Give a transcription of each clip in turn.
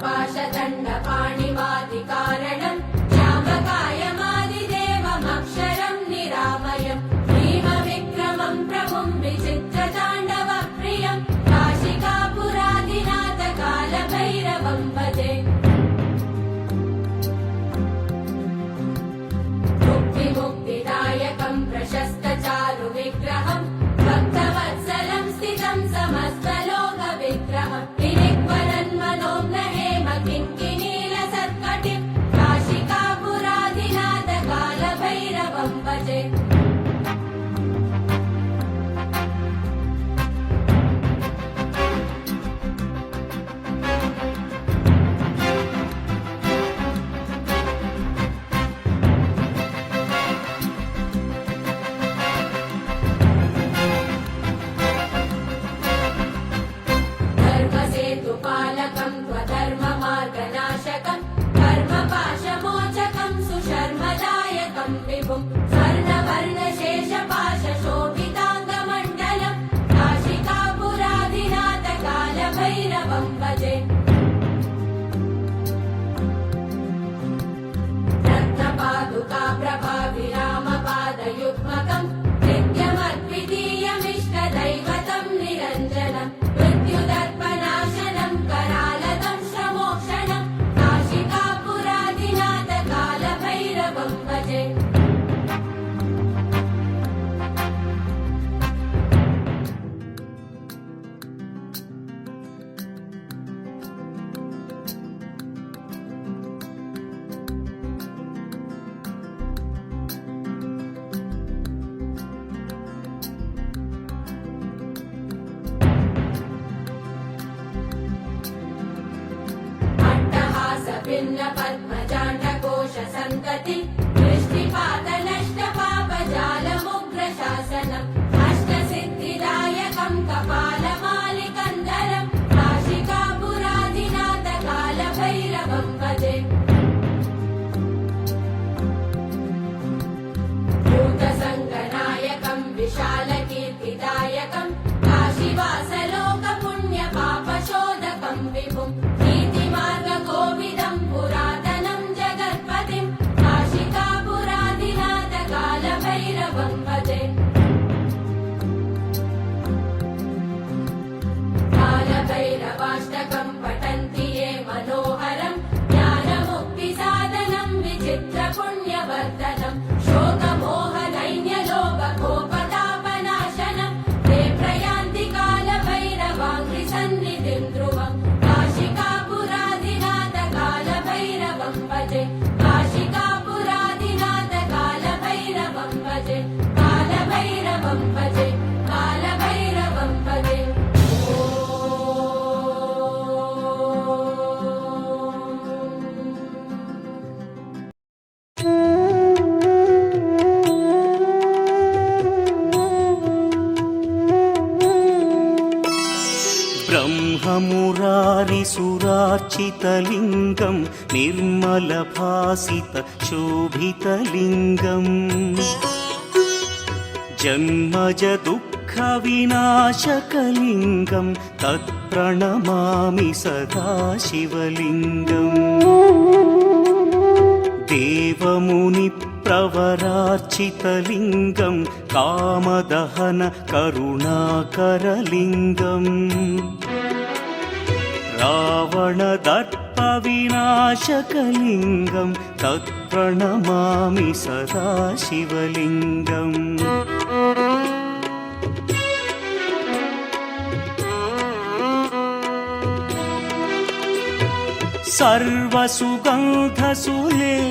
पाशदण्डपाणिमादिकारणम् श्यामकायमादिदेवमक्षरम् निरामयम् भीमविक्रमम् प्रभुम् विचित्रताण्डवप्रियम् काशिकापुरादिनाथकालभैरवम् भजे मुक्तिदायकम् प्रशस्तचारुविग्रहम् भक्तवत्सलम् स्थितम् समस्तलोकविग्रहम् विनिक्वलन्मनोम्न किङ्किणीलसत्कटिम् काशिकापुरादिनाथकालभैरवम् भजे धर्मसेतुपालकम् त्वधर्ममार्गनाशकम् कर्मपाशमोचकम् सुशर्मदायकम् विभुम् स्वर्णवर्णशेषपाशशोभिताङ्गमण्डलम् काशिकापुरादिनाथकालभैरवम् भजे रत्नपादुका प्रभाविरामपादयुग्मकम् नित्यमद्वितीयमिष्टदैवतम् निरञ्जनम् मृत्युदर्पनाशनम् करालदं श्रमोक्षणम् काशिकापुरादिनाथकालभैरवम् भजे भिन्न पद्मजाण्डकोश सन्तति दृष्टिपातनष्टपापजालमुग्रशासनम् अष्टसिद्धिदायकम् कपालमालिकन्दरम् काशिकापुरादिनाथकालभैरवम् भजे भूतसङ्गनायकम् विशालकीर्तिदायकम् काशीवासलोकपुण्यपापशोधकम् विभुम् नीतिमार्गकोविदम् पुरातनम् जगत्पतिम् काशिकापुरादिनाथकालभैरवम् भजे कालभैरवाष्टकम् पठन्ति ये मनोहरम् ज्ञानमुक्तिसाधनम् विचित्रपुण्यवर्धनम् शोकमोहनैन्यलोभकोपतापनाशनम् ते प्रयान्ति कालभैरवाङ्घ्रिसन्निधिम् ध्रुवम् काशिकापुरादिनाथकालभैरवम् भजे काशिकापुरादिनाथकालभैरवम् भजे कालभैरवम् भजे कालभैरवम् भजे ब्रह्ममुरारिसुरार्चितलिङ्गम् निर्मलभासितशोभितलिङ्गम् जन्मजदुःखविनाशकलिङ्गम् तत्प्रणमामि सदा शिवलिङ्गम् देवमुनिप्रवरार्चितलिङ्गम् कामदहन करुणाकरलिङ्गम् रावणदर्पविनाशकलिङ्गम् तत्प्रणमामि सदा शिवलिङ्गम्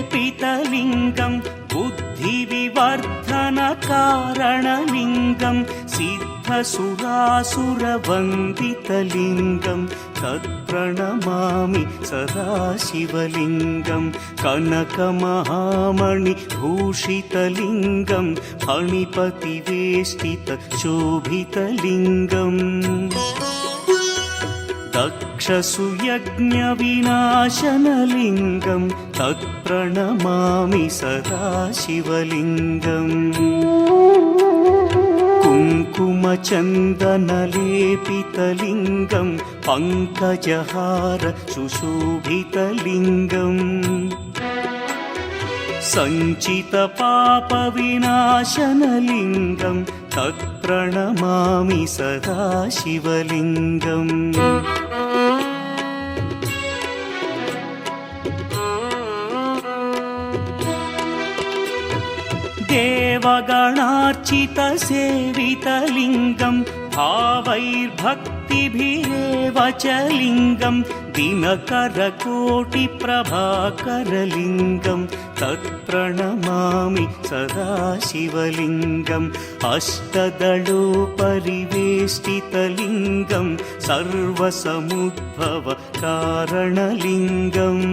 सर्वसुगन्धसुलेपितलिङ्गम् बुद्धिविवर्धनकारणलिङ्गम् सिद्धसुरासुरवन्दितलिङ्गम् तत्प्रणमामि सदा शिवलिङ्गम् कनकमहामणिभूषितलिङ्गम् फणिपतिवेष्टितशोभितलिङ्गम् दक्षसुयज्ञविनाशनलिङ्गम् तत्प्रणमामि सदा शिवलिङ्गम् कुङ्कुम धर्मचन्दनलेपितलिङ्गं पङ्कजहार सुशोभितलिङ्गम् सञ्चितपापविनाशनलिङ्गं तत्प्रणमामि सदा शिवलिङ्गम् देवगणार्चितसेवितलिङ्गं भावैर्भक्तिभिरेव च लिङ्गं दिनकरकोटिप्रभाकरलिङ्गं तत्प्रणमामि सदा शिवलिङ्गम् अष्टदलोपरिवेष्टितलिङ्गं सर्वसमुद्भवकारणलिङ्गम्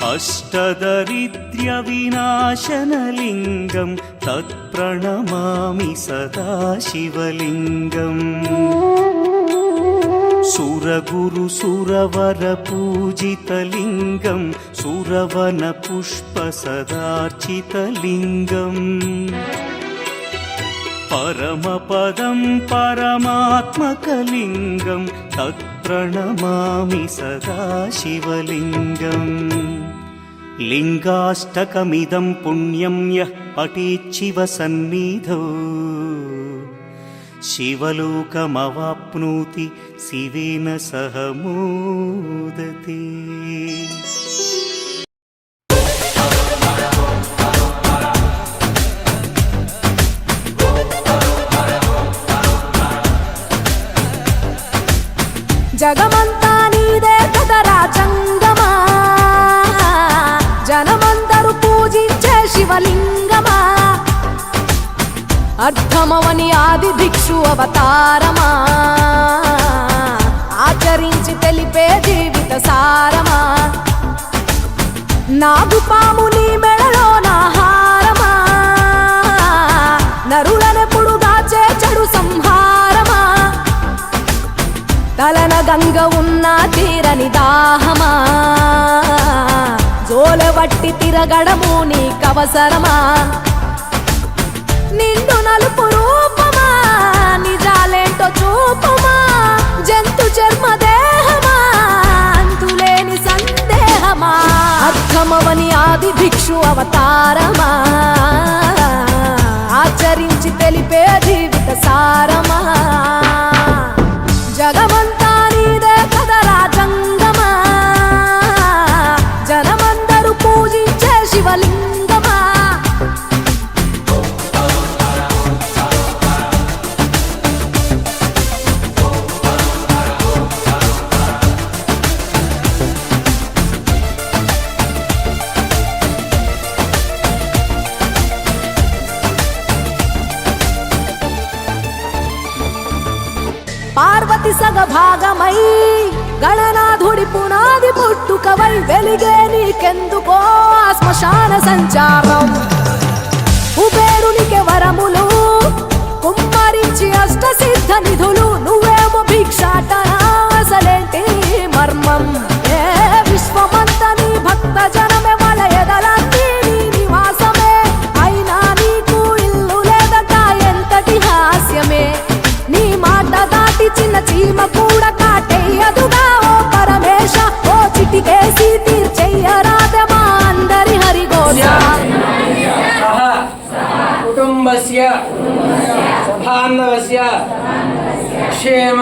अष्टदरिद्र्यविनाशनलिङ्गं तत्प्रणमामि सदा शिवलिङ्गम् सुरगुरुसुरवरपूजितलिङ्गं सुरवनपुष्पसदार्चितलिङ्गम् परमपदं परमात्मकलिङ्गं तत्प्रणमामि सदा शिवलिङ्गम् लिङ्गाष्टकमिदं पुण्यं यः पठेच्छिवसन्निधौ शिवलोकमवाप्नोति शिवेन सह मोदते। జగమంతా నీదే కదరా జంగమా, జనమందరూ పూజించే శివలింగమా, అర్థమవని ఆది భిక్షు అవతారమా, ఆచరించి తెలిపే జీవిత సారమా, నాగుపాము నీ మెడలో నా హారమా, నరులనెప్పుడు దాచే చెడు సంహారమా, తలన గంగ ఉన్న తీరని దాహమా, జోలవట్టి తిరగడము నీకవసరమా, నిండు నలుపు రూపమా నిజాలేంటో చూపమా, జంతు చర్మ దేహమా అంతులేని సందేహమా, అర్థమవని ఆది భిక్షు అవతారమా, ఆచరించి తెలిపే జీవిత సారమా, జగమంతా నీదే కదరా జంగమా, జనమందరూ పూజించే శివలింగమా. పార్వతి సగభాగమై గణనాథుడి పునాది పుట్టుకవై వెలిగే నీకెందుకో ఆ శ్మశాన సంచారం, కుబేరునికి వరములు కుమ్మరించి అష్టసిద్ధ నిధులు, నువ్వేమో భిక్షాటన అసలేంటి మర్మం, ఏ విశ్వమంత నీ భక్త జనమే వాళ్ళ ఎదలంతి నీ నివాసమే, అయినా నీకు ఇల్లు లేదట ఎంతటి హాస్యమే, నీ మాట దాటి చిన్న చీమ కూడా కాటేయదుగా ఓ పరమేశ, ఓ చిటికేసి తీర్చెయ్యరాదే మా అందరి హరిఘోష. కుటుంబస్య సభాన్నవస్య క్షేమ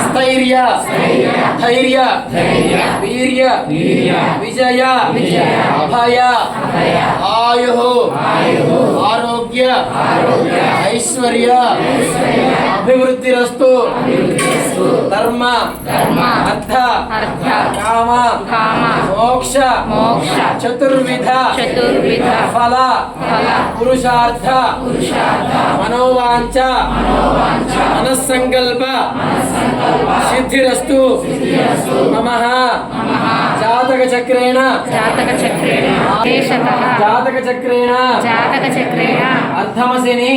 స్థైర్య ధైర్య వీర్య విజయ అభయ ఆయు ఆరోగ్య ఐశ్వర్య అభివృద్ధిరస్తు, ధర్మ అర్థ కామ మోక్ష చతుర్విధ ఫల పురుషార్థ మనోవాంఛ మనస్సంకల్ప సిద్ధిరస్తు. నమః. జాతక చక్రేణ అర్ధమశని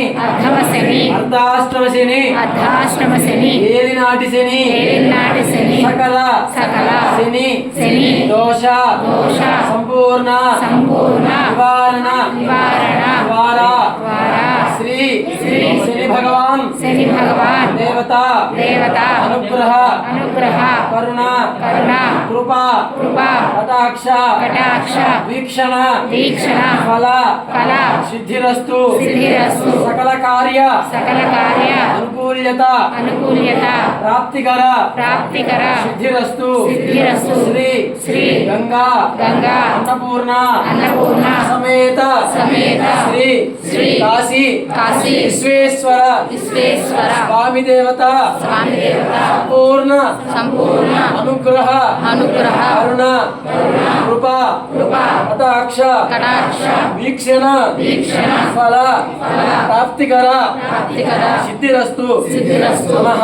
అర్ధాష్టమ శని ఏలినాటి శని సకల శని దోష సంపూర్ణ నివారణ ద్వారా శ్రీ శని భగవాన్ శని భగవాన్ దేవత దేవత అనుగ్రహ అనుగ్రహ కరుణ కరుణ కృప కృప కటాక్ష కటాక్ష వీక్షణ వీక్షణ ఫల ఫల సిద్ధిరస్తు సిద్ధిరస్తు సకల కార్య సకల కార్య అనుకూల్యత అనుకూల్యత ప్రాప్తికర ప్రాప్తికర సిద్ధిరస్తు సిద్ధిరస్తు శ్రీ శ్రీ గంగా గంగా అన్నపూర్ణ అన్నపూర్ణ సమేత సమేత శ్రీ శ్రీ కాశీ కాశీ విశ్వేశ్వర విశ్వేశ్వర స్వామి దేవత స్వామి దేవత సంపూర్ణ సంపూర్ణ అనుగ్రహ అనుగ్రహ కరుణ కృప కృప కటాక్ష కటాక్ష వీక్షణ వీక్షణ ఫల ప్రాప్తికర ప్రాప్తికర సిద్ధిరస్తు సిద్ధిరస్తు నమః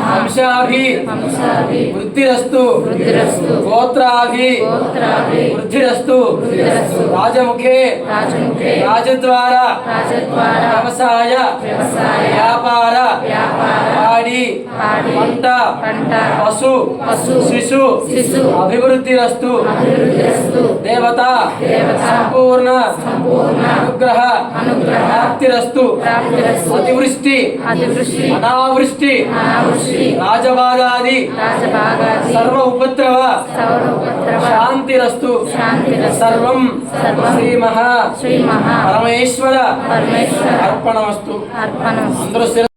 వంశాభి హంసాభి వృద్ధిరస్తు వృద్ధిరస్తు గోత్రాభి గోత్రాభి వృద్ధిరస్తు వృద్ధిరస్తు రాజముఖే రాజముఖే రాజద్వార రాజద్వార వ్యవసాయ వ్యవసాయ వ్యాపార వ్యాపార పాడి పాడి పంట పంట పశు పశు శిశు శిశు అభివృద్ధిరస్తు అభివృద్ధిరస్తు దేవత దేవత సంపూర్ణ సంపూర్ణ అనుగ్రహ అనుగ్రహ ప్రాప్తిరస్తు ప్రాప్తిరస్తు అతివృష్టి అతివృష్టి అనావృష్టి అనావృష్టి రాజబాధాది రాజభాగాది సర్వ ఉపద్రవ సౌరభద్రవ శాంతిరస్తు శాంతిరస్తు సర్వం సర్వం శ్రీ మహా శ్రీ మహా పరమేశ్వర పరమేశ్వర అర్పణమస్తు అర్పణం అందరూ